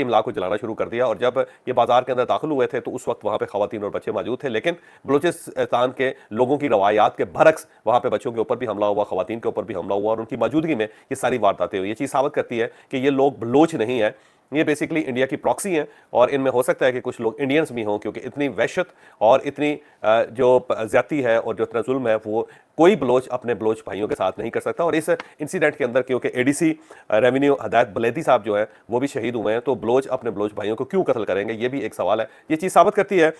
इमला को जलाना शुरू कर दिया। और जब ये बाजार के अंदर दाखिल हुए थे तो उस वक्त वहां पे खवातीन और बच्चे मौजूद थे, लेकिन बलूचिस्तान के लोगों की रवायात के बरक्स वहां पे बच्चों के ऊपर भी हमला हुआ, खवातीन के ऊपर भी हमला हुआ और उनकी मौजूदगी में ये सारी वारदातें हुई। ये चीज़ साबित करती है कि ये लोग बलोच नहीं है, ये बेसिकली इंडिया की प्रॉक्सी हैं और इनमें हो सकता है कि कुछ लोग इंडियंस भी हों, क्योंकि इतनी वहशत और इतनी जो ज्यादती है और जो इतना जुल्म है वो कोई बलोच अपने बलोच भाइयों के साथ नहीं कर सकता। और इस इंसिडेंट के अंदर क्योंकि एडीसी रेवेन्यू हदायत बलेदी साहब जो है वो भी शहीद हुए हैं, तो बलोच अपने बलोच भाइयों को क्यों कत्ल करेंगे, ये भी एक सवाल है। ये चीज़ साबित करती है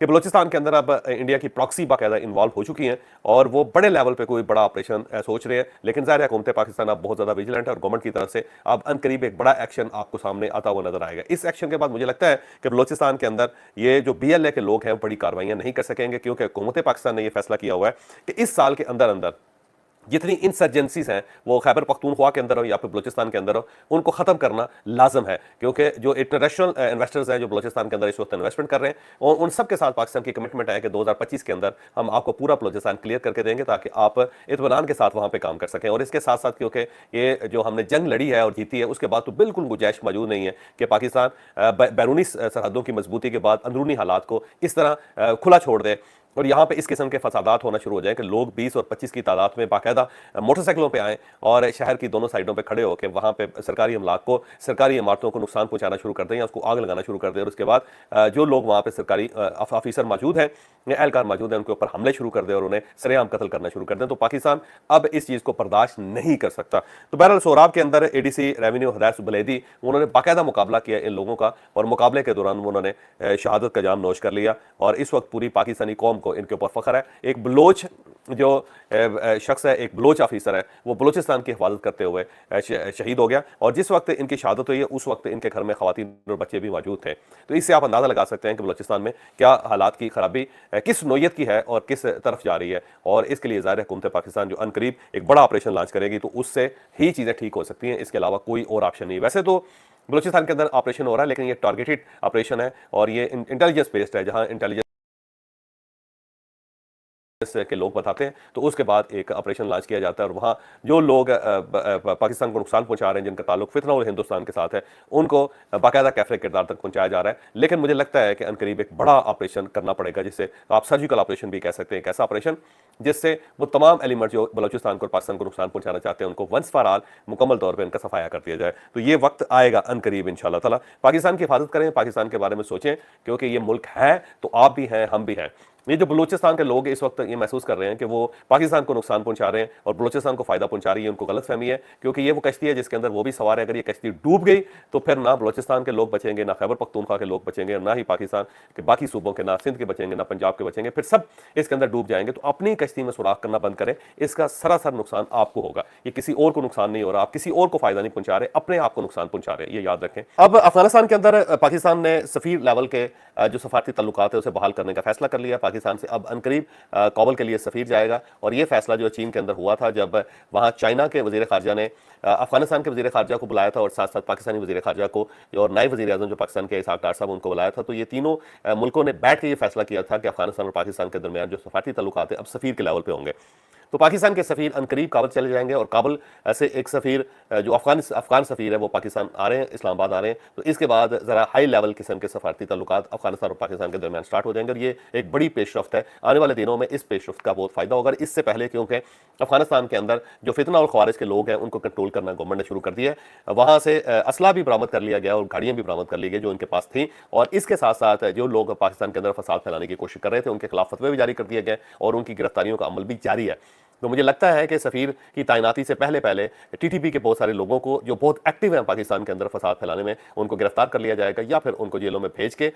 कि बलोचिस्तान के अंदर अब इंडिया की प्रॉक्सी बाकायदा इन्वॉल्व हो चुकी हैं और वो बड़े लेवल पे कोई बड़ा ऑपरेशन सोच रहे हैं। लेकिन ज़ाहिर है हुकूमत पाकिस्तान अब बहुत ज़्यादा विजिलेंट है और गवर्नमेंट की तरफ से अब अनकरीब एक बड़ा एक्शन आपको सामने आता हुआ नजर आएगा। इस एक्शन के बाद मुझे लगता है कि बलोचिस्तान के अंदर ये जो BLA के लोग हैं बड़ी कार्रवाइयां नहीं कर सकेंगे, क्योंकि हुकूमत पाकिस्तान ने यह फैसला किया हुआ है कि इस साल के अंदर अंदर जितनी इंसर्जेंसीज हैं वो खैबर पख्तूनख्वा के अंदर हो या फिर बलूचिस्तान के अंदर हो, उनको खत्म करना लाजम है। क्योंकि जो इंटरनेशनल इन्वेस्टर्स हैं जो बलूचिस्तान के अंदर इस वक्त इन्वेस्टमेंट कर रहे हैं, और उन सब के साथ पाकिस्तान की कमिटमेंट है कि 2025 के अंदर हम आपको पूरा बलूचिस्तान क्लियर करके देंगे ताकि आप इत्मीनान के साथ वहां पर काम कर सकें। और इसके साथ साथ क्योंकि ये जो हमने जंग लड़ी है और जीती है, उसके बाद तो बिल्कुल गुंजाइश मौजूद नहीं है कि पाकिस्तान बैरूनी सरहदों की मजबूती के बाद अंदरूनी हालात को इस तरह खुला छोड़ दे और यहाँ पे इस किस्म के फसादात होना शुरू हो जाए कि लोग 20 और 25 की तादाद में बाकायदा मोटरसाइकिलों पे आएँ और शहर की दोनों साइडों पे खड़े होकर वहाँ पे सरकारी अमलाक को, सरकारी इमारतों को नुकसान पहुँचाना शुरू कर दें या उसको आग लगाना शुरू कर दें। और उसके बाद जो लोग वहाँ पे सरकारी ऑफिसर मौजूद हैं या एहलकार मौजूद हैं उनके ऊपर हमले शुरू कर दें और उन्हें सरेआम कत्ल करना शुरू कर दें। तो पाकिस्तान अब इस चीज़ को बर्दाश्त नहीं कर सकता। तो बहरहाल सोराब के अंदर ADC रेवेन्यू हदायत बलेदी उन्होंने बाकायदा मुकाबला किया इन लोगों का और मुकाबले के दौरान उन्होंने शहादत का जाम नोश कर लिया। और इस वक्त पूरी पाकिस्तानी कौम को इनके ऊपर फख्र है। एक बलोच जो शख्स है, एक बलोच ऑफिसर है, वो बलूचिस्तान की हिफाजत करते हुए शहीद हो गया। और जिस वक्त इनकी शहादत हुई है उस वक्त इनके घर में खवातीन और बच्चे भी मौजूद थे। तो इससे आप अंदाजा लगा सकते हैं कि बलूचिस्तान में क्या हालात की खराबी किस नोयत की है और किस तरफ जा रही है। और इसके लिए ज़ाहिर है हुकूमत पाकिस्तान जो अनकरीब एक बड़ा ऑपरेशन लॉन्च करेगी तो उससे ही चीज़ें ठीक हो सकती हैं, इसके अलावा कोई और ऑप्शन नहीं। वैसे तो बलूचिस्तान के अंदर ऑपरेशन हो रहा है, लेकिन ये टारगेटेड ऑपरेशन है और ये इंटेलिजेंस बेस्ड है, जहां इंटेलिजेंस के लोग बताते हैं तो उसके बाद एक ऑपरेशन लॉन्च किया जाता है और वहाँ जो लोग पाकिस्तान को नुकसान पहुंचा रहे हैं, जिनका ताल्लुक फितना और हिंदुस्तान के साथ है, उनको बाकायदा कैफे किरदार तक पहुंचाया जा रहा है। लेकिन मुझे लगता है कि अनकरीब एक बड़ा ऑपरेशन करना पड़ेगा, जिससे आप सर्जिकल ऑपरेशन भी कह सकते हैं, एक ऐसा ऑपरेशन जिससे वो तमाम एलिमेंट जो बलूचिस्तान को और पाकिस्तान को नुकसान पहुंचाना चाहते हैं उनको वंस फॉर ऑल मुकम्मल तौर पर इनका सफाया कर दिया जाए। तो ये वक्त आएगा अनकरीब इंशाअल्लाह ताला। पाकिस्तान की हिफाजत करें, पाकिस्तान के बारे में सोचें, क्योंकि ये मुल्क है तो आप भी हैं, हम भी हैं। ये जो बलूचिस्तान के लोग इस वक्त ये महसूस कर रहे हैं कि वो पाकिस्तान को नुकसान पहुंचा रहे हैं और बलूचिस्तान को फायदा पहुंचा रही है, उनको गलत फहमी है। क्योंकि ये वो कश्ती है जिसके अंदर वो भी सवार है। अगर ये कश्ती डूब गई तो फिर ना बलूचिस्तान के लोग बचेंगे, ना खैबर पख्तूनख्वा के लोग बचेंगे, ना ही पाकिस्तान के बाकी सूबों के, ना सिंध के बचेंगे, ना पंजाब के बचेंगे, फिर सब इसके अंदर डूब जाएंगे। तो अपनी कश्ती में सुराख करना बंद करें, इसका सरासर नुकसान आपको होगा। ये किसी और को नुकसान नहीं हो रहा, आप किसी और को फायदा नहीं पहुंचा रहे, अपने आप को नुकसान पहुंचा रहे हैं, ये याद रखें। अब अफगानिस्तान के अंदर पाकिस्तान ने सफीर लेवल के जो सफारती तल्लुकात है उसे बहाल करने का फैसला कर लिया। पाकिस्तान से अब अनकरीब काबुल के लिए सफीर जाएगा। और ये फैसला जो चीन के अंदर हुआ था, जब वहां चाइना के वजीर खारजा ने अफगानिस्तान के वजीर खारजा को बुलाया था और साथ साथ पाकिस्तानी वजीर खारजा को और नायब वजीर आजम जो पाकिस्तान के इसहाक डार साहब उनको बुलाया था। तो ये तीनों मुल्कों ने बैठ के ये फैसला किया था कि अफगानिस्तान और पाकिस्तान के दरमियान जो सफारती तल्लुकात है अब सफीर के लेवल पे होंगे। तो पाकिस्तान के सफीर अनकरीब काबुल चले जाएंगे और काबुल से एक सफीर जो अफगान सफीर है वो पाकिस्तान आ रहे हैं, इस्लामाबाद आ रहे हैं। तो इसके बाद ज़रा हाई लेवल किस्म के सफारती तल्लुकात अफगानिस्तान और पाकिस्तान के दरमियान स्टार्ट हो जाएंगे और ये एक बड़ी पेशरफ्त है। आने वाले दिनों में इस पेशरफ्त का बहुत फायदा होगा। इससे पहले क्योंकि अफगानिस्तान के अंदर जो फितना और ख्वारिज के लोग हैं उनको कंट्रोल करना गवर्नमेंट ने शुरू कर दिया है। वहाँ से असला भी बरामद कर लिया गया और गाड़ियाँ भी बरामद कर ली गई जो उनके पास थी। और इसके साथ साथ जो लोग पाकिस्तान के अंदर फसाद फैलाने की कोशिश कर रहे थे उनके खिलाफ फतवे भी जारी कर दिए गए और उनकी गिरफ्तारियों का अमल भी जारी है। तो मुझे लगता है कि सफीर की तैनाती से पहले पहले TTP के बहुत सारे लोगों को जो बहुत एक्टिव हैं पाकिस्तान के अंदर फसाद फैलाने में, उनको गिरफ्तार कर लिया जाएगा या फिर उनको जेलों में भेज के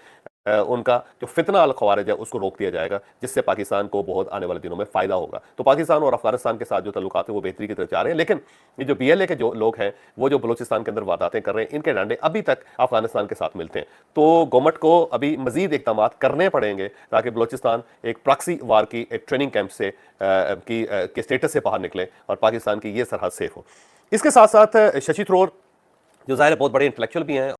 उनका जो फितना अल खवारिज है उसको रोक दिया जाएगा, जिससे पाकिस्तान को बहुत आने वाले दिनों में फायदा होगा। तो पाकिस्तान और अफगानिस्तान के साथ जो तल्लुकात है वो बेहतरी की तरफ जा रहे हैं। लेकिन ये जो BLA के जो लोग हैं वो जो बलूचिस्तान के अंदर वारदातें कर रहे हैं, इनके डंडे अभी तक अफगानिस्तान के साथ मिलते हैं। तो गवर्नमेंट को अभी मजीद इकदाम करने पड़ेंगे ताकि बलूचिस्तान एक प्रॉक्सी वार की एक ट्रेनिंग कैंप से के स्टेटस से बाहर निकले और पाकिस्तान की ये सरहद सेफ हो। इसके साथ साथ शशि थरूर जो ज़ाहिर बहुत बड़े इंटेलेक्चुअल भी हैं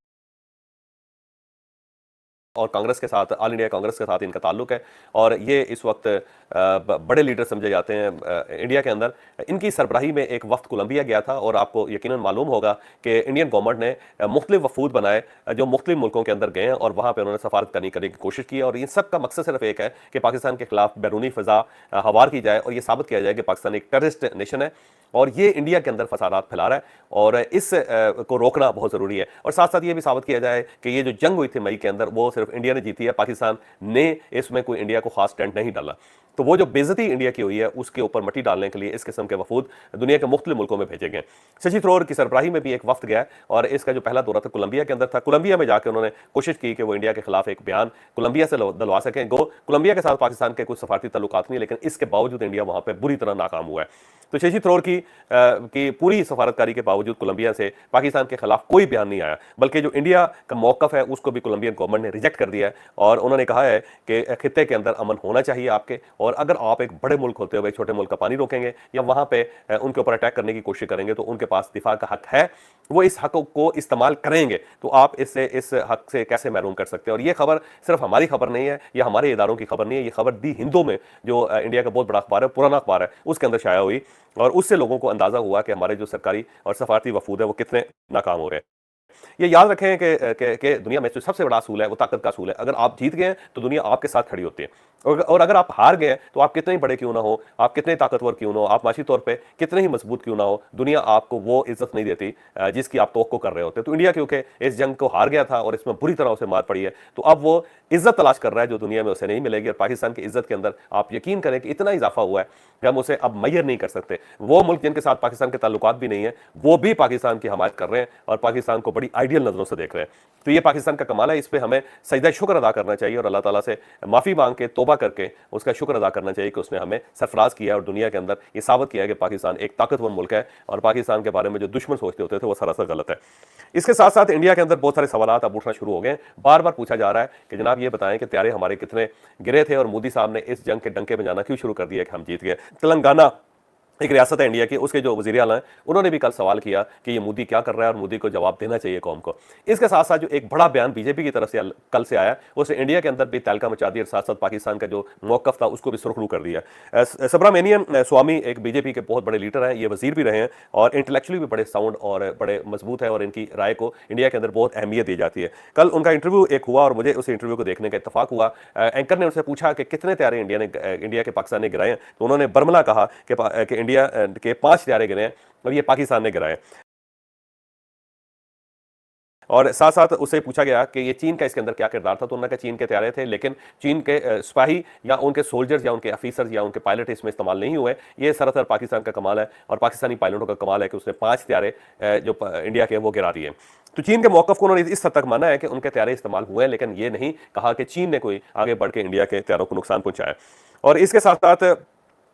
और कांग्रेस के साथ, ऑल इंडिया कांग्रेस के साथ इनका ताल्लुक है और ये इस वक्त बड़े लीडर समझे जाते हैं इंडिया के अंदर। इनकी सरबराही में एक वक्त कोलंबिया गया था और आपको यकीनन मालूम होगा कि इंडियन गवर्नमेंट ने मुख्तलिफ वफूद बनाए जो मुख्तलिफ मुल्कों के अंदर गए हैं और वहाँ पर उन्होंने सफारत करने की कोशिश की और इन सब का मकसद सिर्फ एक है कि पाकिस्तान के खिलाफ बैरूनी फ़ज़ा हवार की जाए और ये साबित किया जाए कि पाकिस्तान एक टेररिस्ट नेशन है और ये इंडिया के अंदर फसादात फैला रहा है और इस को रोकना बहुत ज़रूरी है। और साथ साथ ये भी साबित किया जाए कि ये जो जंग हुई थी मई के अंदर वो सिर्फ इंडिया ने जीती है, पाकिस्तान ने इसमें कोई इंडिया को खास टेंट नहीं डाला। तो वो जो बेइज्जती इंडिया की हुई है उसके ऊपर मट्टी डालने के लिए इस किस्म के वफूद दुनिया के मुख्तलिफ मुल्कों में भेजे गए। शशि थरूर की सरबराही में भी एक वफ्त गया और इसका जो पहला दौरा था कोलंबिया के अंदर था। कोलंबिया में जाकर उन्होंने कोशिश की कि वो इंडिया के खिलाफ एक बयान कोलंबिया से दिलवा सकें। कोलंबिया के साथ पाकिस्तान के कुछ सफारती ताल्लुकात नहीं, लेकिन इसके बावजूद इंडिया वहां पर बुरी तरह नाकाम हुआ है। तो शशि थरूर की पूरी सफारतकारी के बावजूद कोलंबिया से पाकिस्तान के खिलाफ कोई बयान नहीं आया, बल्कि जो इंडिया का मौकफ है उसको भी कोलंबियन गवर्नमेंट ने रिजेक्ट कर दिया है और उन्होंने कहा है कि खित्ते के अंदर अमन होना चाहिए आपके, और अगर आप एक बड़े मुल्क होते हुए एक छोटे मुल्क का पानी रोकेंगे या वहां पे उनके ऊपर अटैक करने की कोशिश करेंगे तो उनके पास दिफा का हक है, वो इस हक को इस्तेमाल करेंगे, तो आप इस हक से कैसे महरूम कर सकते हैं। और ये खबर सिर्फ हमारी खबर नहीं है या हमारे इदारों की खबर नहीं है, ये खबर दी हिंदू में जो इंडिया का बहुत बड़ा अखबार है, पुराना अखबार है, उसके अंदर शाया हुई और उससे लोगों को अंदाजा हुआ कि हमारे जो सरकारी और सफारती वफूद है वो कितने नाकाम हो रहे हैं। ये याद रखें कि दुनिया में जो सबसे बड़ा असूल है वो ताकत का असूल है। अगर आप जीत गए तो दुनिया आपके साथ खड़ी होती है और अगर आप हार गए तो आप कितने ही बड़े क्यों ना हो, आप कितने ताकतवर क्यों ना हो, आप माशी तौर पे कितने ही मजबूत क्यों ना हो, दुनिया आपको वो इज्जत नहीं देती जिसकी आप तवक्को कर रहे होते। तो इंडिया क्योंकि इस जंग को हार गया था और इसमें बुरी तरह उसे मार पड़ी है, तो अब वो इज्जत तलाश कर रहा है जो दुनिया में उसे नहीं मिलेगी। और पाकिस्तान की इज्जत के अंदर आप यकीन करें कि इतना इजाफा हुआ है कि हम उसे अब मैयर नहीं कर सकते। वो मुल्क जिनके साथ पाकिस्तान के ताल्लुकात भी नहीं है वो भी पाकिस्तान की हमायत कर रहे हैं और पाकिस्तान को बड़ी आइडियल नजरों से देख रहे हैं। तो ये पाकिस्तान का कमाल है, इस पर हमें सजदा शुक्र अदा करना चाहिए और अल्लाह ताला से माफ़ी मांग के तौबा करके उसका शुक्र अदा करना चाहिए कि उसने हमें सरफराज किया और दुनिया के अंदर ये साबित किया है कि पाकिस्तान एक ताकतवर मुल्क है और पाकिस्तान के बारे में जो दुश्मन सोचते होते थे वो सरासर गलत है। इसके साथ साथ इंडिया के अंदर बहुत सारे सवाल अब उठना शुरू हो गए। बार बार पूछा जा रहा है कि जनाब ये बताएं कि त्यारे हमारे कितने गिरे थे और मोदी साहब ने इस जंग के डंके बजाना क्यों शुरू कर दिया कि हम जीत गए। तेलंगाना एक रियासत है इंडिया की, उसके जो वज़ीर आला हैं उन्होंने भी कल सवाल किया कि ये मोदी क्या कर रहा है और मोदी को जवाब देना चाहिए कौम को। इसके साथ साथ जो एक बड़ा बयान बीजेपी की तरफ से कल से आया उससे इंडिया के अंदर भी तहलका मचा दिया और साथ साथ पाकिस्तान का जो मौकफ था उसको भी सुरखरू कर दिया। सुब्रमण्यम स्वामी एक बीजेपी के बहुत बड़े लीडर हैं, ये वजीर भी रहे हैं और इंटेलेक्चुअली भी बड़े साउंड और बड़े मजबूत है और इनकी राय को इंडिया के अंदर बहुत अहमियत दी जाती है। कल उनका इंटरव्यू एक हुआ और मुझे उस इंटरव्यू को देखने का इत्तफाक हुआ। एंकर ने उनसे पूछा कि कितने त्यारे इंडिया के पाकिस्तान ने गिराए हैं, तो उन्होंने बर्मला कहा कि इंडिया के 5 त्यारे गिरे हैं और ये पाकिस्तान ने गिराए। और साथ साथ उससे पूछा गया कि ये चीन का इसके अंदर क्या किरदार था, तो उन्होंने कहा चीन के त्यारे थे लेकिन चीन के सिपाही या उनके सोल्जर्स या उनके ऑफिसर्स या उनके पायलट इसमें इस्तेमाल नहीं हुए। ये सरासर पाकिस्तान का कमाल है और पाकिस्तानी पायलटों का कमाल है कि उसने 5 त्यारे जो इंडिया के वो गिरा दिए। तो चीन के मौकफ को उन्होंने इस हद तक माना है कि उनके त्यारे इस्तेमाल हुए हैं, लेकिन ये नहीं कहा कि चीन ने कोई आगे बढ़ के इंडिया के त्यारों को नुकसान पहुंचाया। और इसके साथ साथ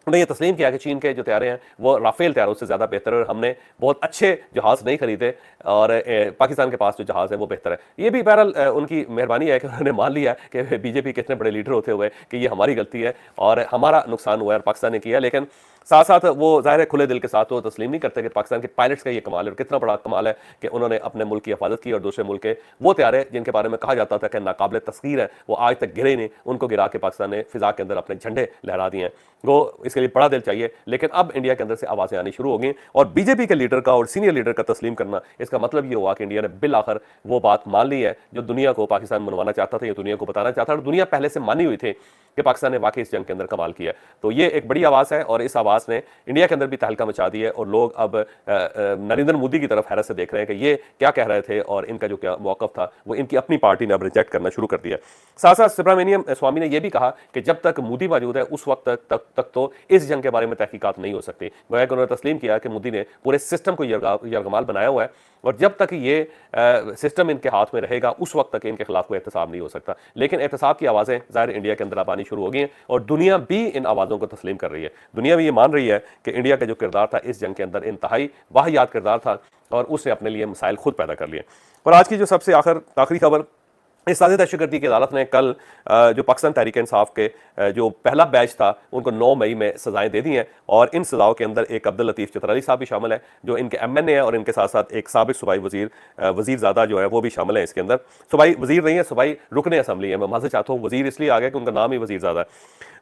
उन्होंने ये तस्लीम किया कि चीन के जो त्यारे हैं वो राफेल त्यारों से ज़्यादा बेहतर है और हमने बहुत अच्छे जहाज़ नहीं खरीदे और पाकिस्तान के पास जो जहाज़ है वो बेहतर है। ये भी बहरहाल उनकी मेहरबानी है कि उन्होंने मान लिया कि बीजेपी के इतने बड़े लीडर होते हुए कि ये हमारी गलती है और हमारा नुकसान हुआ है और पाकिस्तान ने किया। लेकिन साथ साथ वो ज़ाहिर है खुले दिल के साथ वो तस्लीम नहीं करते कि पाकिस्तान के पायलट्स का ये कमाल है और कितना बड़ा कमाल है कि उन्होंने अपने मुल्क की हिफाजत की और दूसरे मुल्क के वो त्यारे जिनके बारे में कहा जाता था कि नाकाबिल तस्खीर है वो आज तक गिरे नहीं, उनको गिरा के पाकिस्तान ने फिजा के अंदर अपने झंडे लहरा दिए हैं। वो इसके लिए बड़ा दिल चाहिए, लेकिन अब इंडिया के अंदर से आवाज़ें आनी शुरू हो गई और बीजेपी के लीडर का और सीनियर लीडर का तस्लीम करना, इसका मतलब ये हुआ कि इंडिया ने बिल आखिर वो बात मान ली है जो दुनिया को पाकिस्तान मनवाना चाहता था या दुनिया को बताना चाहता था और दुनिया पहले से मानी हुई थी कि पाकिस्तान ने वाकई इस जंग के अंदर कमाल किया। तो ये एक बड़ी आवाज़ है और इस आवाज़ ने इंडिया के अंदर भी तहलका मचा दी है और लोग अब नरेंद्र मोदी की तरफ हैरत से देख रहे हैं कि ये क्या कह रहे थे और इनका जो क्या मौकफ था वो इनकी अपनी पार्टी ने अब रिजेक्ट करना शुरू कर दिया। साथ साथ सुब्रमण्यम स्वामी ने यह भी कहा कि जब तक मोदी मौजूद है उस वक्त तक तो इस जंग के बारे में तहकीकात नहीं हो सकती। गोया कि उन्होंने तस्लीम किया कि मोदी ने पूरे सिस्टम को यरगमाल बनाया हुआ है और जब तक ये सिस्टम इनके हाथ में रहेगा उस वक्त तक इनके खिलाफ कोई एहतसाब नहीं हो सकता। लेकिन एहतसाब की आवाज़ें ज़ाहिर इंडिया के अंदर अब आनी शुरू हो गई हैं और दुनिया भी इन आवाज़ों को तस्लीम कर रही है। दुनिया भी ये मान रही है कि इंडिया का जो किरदार था इस जंग के अंदर इंतहाई वाहियात किरदार था और उसने अपने लिए मसाइल खुद पैदा कर लिए। और आज की जो सबसे आखिरी खबर इस साजिश दहशतगर्दी की अदालत ने कल जो पाकिस्तान तहरीक इंसाफ के जो पहला बैच था उनको 9 मई में सजाएं दे दी हैं और इन सजाओं के अंदर एक अब्दुल लतीफ़ चित्राली साहब भी शामिल है जो इनके MNA है और इनके साथ साथ एक साबिक सूबाई वजीर वजीरजादा जो है वो भी शामिल है इसके अंदर। सूबाई वजीर नहीं है, सूबाई रुकने असम्बली है। मैं माजूर चाहता हूँ, वजीर इसलिए आ गया कि उनका नाम ही वजीरजादा है।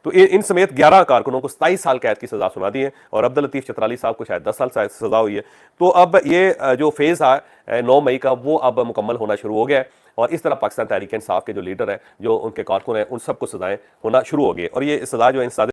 तो इन समेत 11 कारकुनों को 27 साल कैद की सजा सुना दी है और अब्दुल लतीफ़ चित्राली साहब को शायद 10 साल सजा हुई है। तो अब ये जो फेज़ है 9 मई का वो अब मुकम्मल होना शुरू हो गया है और इस तरह पाकिस्तान तहरीक इंसाफ के जो लीडर है, जो उनके कारकुन हैं, उन सबको सजाएं होना शुरू हो गई और ये सजा जो है